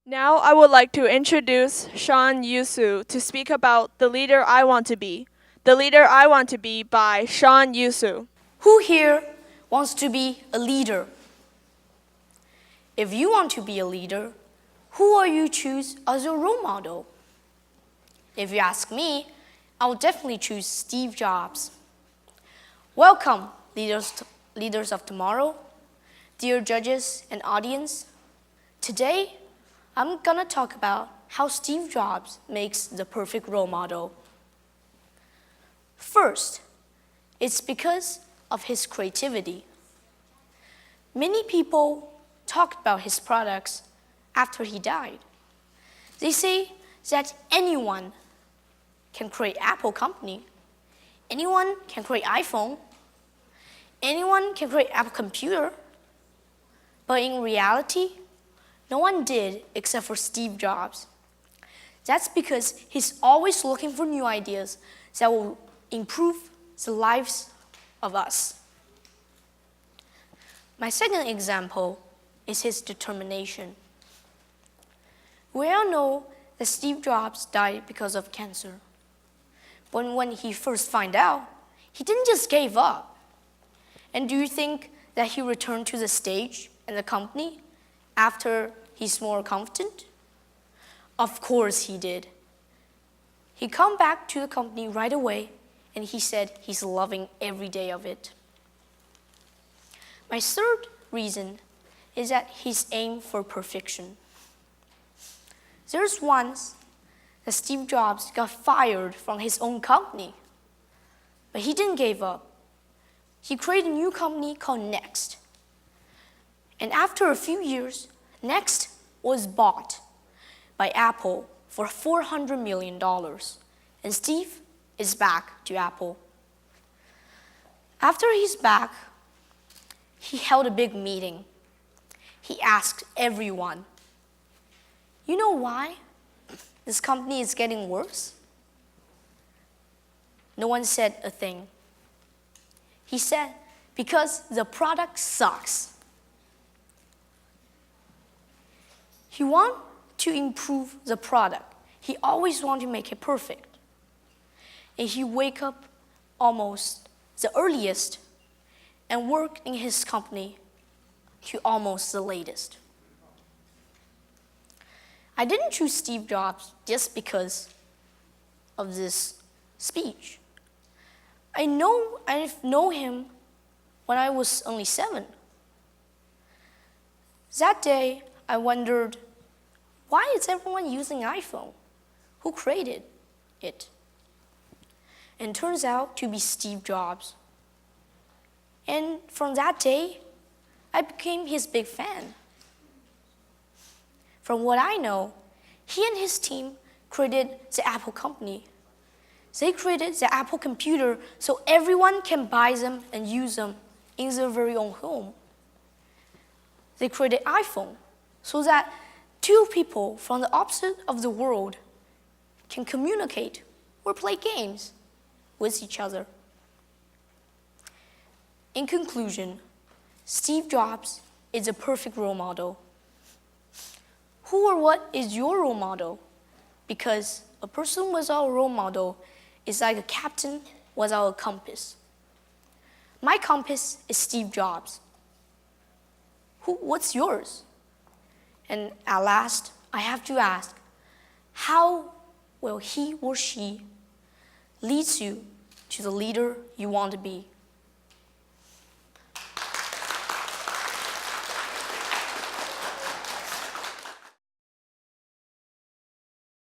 Now I would like to introduce Shean Yusu to speak about The Leader I Want to Be. The Leader I Want to Be by Shean Yusu. Who here wants to be a leader? If you want to be a leader, who will you choose as your role model? If you ask me, I will definitely choose Steve Jobs. Welcome, leaders of tomorrow, dear judges and audience. Today, I'm gonna talk about how Steve Jobs makes the perfect role model. First, it's because of his creativity. Many people talked about his products after he died. They say that anyone can create Apple company, anyone can create iPhone, anyone can create Apple computer, but in reality, no one did except for Steve Jobs. That's because he's always looking for new ideas that will improve the lives of us. My second example is his determination. We all know that Steve Jobs died because of cancer. But when he first found out, he didn't just give up. And do you think that he returned to the stage and the company after he's more confident? Of course he did. He came back to the company right away and he said he's loving every day of it. My third reason is that he's aimed for perfection. There's once that Steve Jobs got fired from his own company, but he didn't give up. He created a new company called Next. And after a few years, Next was bought by Apple for $400 million. And Steve is back to Apple. After he's back, he held a big meeting. He asked everyone, you know why this company is getting worse? No one said a thing. He said, because the product sucks. He wants to improve the product. He always wants to make it perfect. And he wake up almost the earliest and work in his company to almost the latest. I didn't choose Steve Jobs just because of this speech. I know him when I was only 7. That day, I wondered, why is everyone using iPhone? Who created it? And it turns out to be Steve Jobs. And from that day, I became his big fan. From what I know, he and his team created the Apple company. They created the Apple computer so everyone can buy them and use them in their very own home. They created iPhone so that two people from the opposite of the world can communicate or play games with each other. In conclusion, Steve Jobs is a perfect role model. Who or what is your role model? Because a person without a role model is like a captain without a compass. My compass is Steve Jobs. What's yours? And at last, I have to ask, how will he or she lead you to the leader you want to be?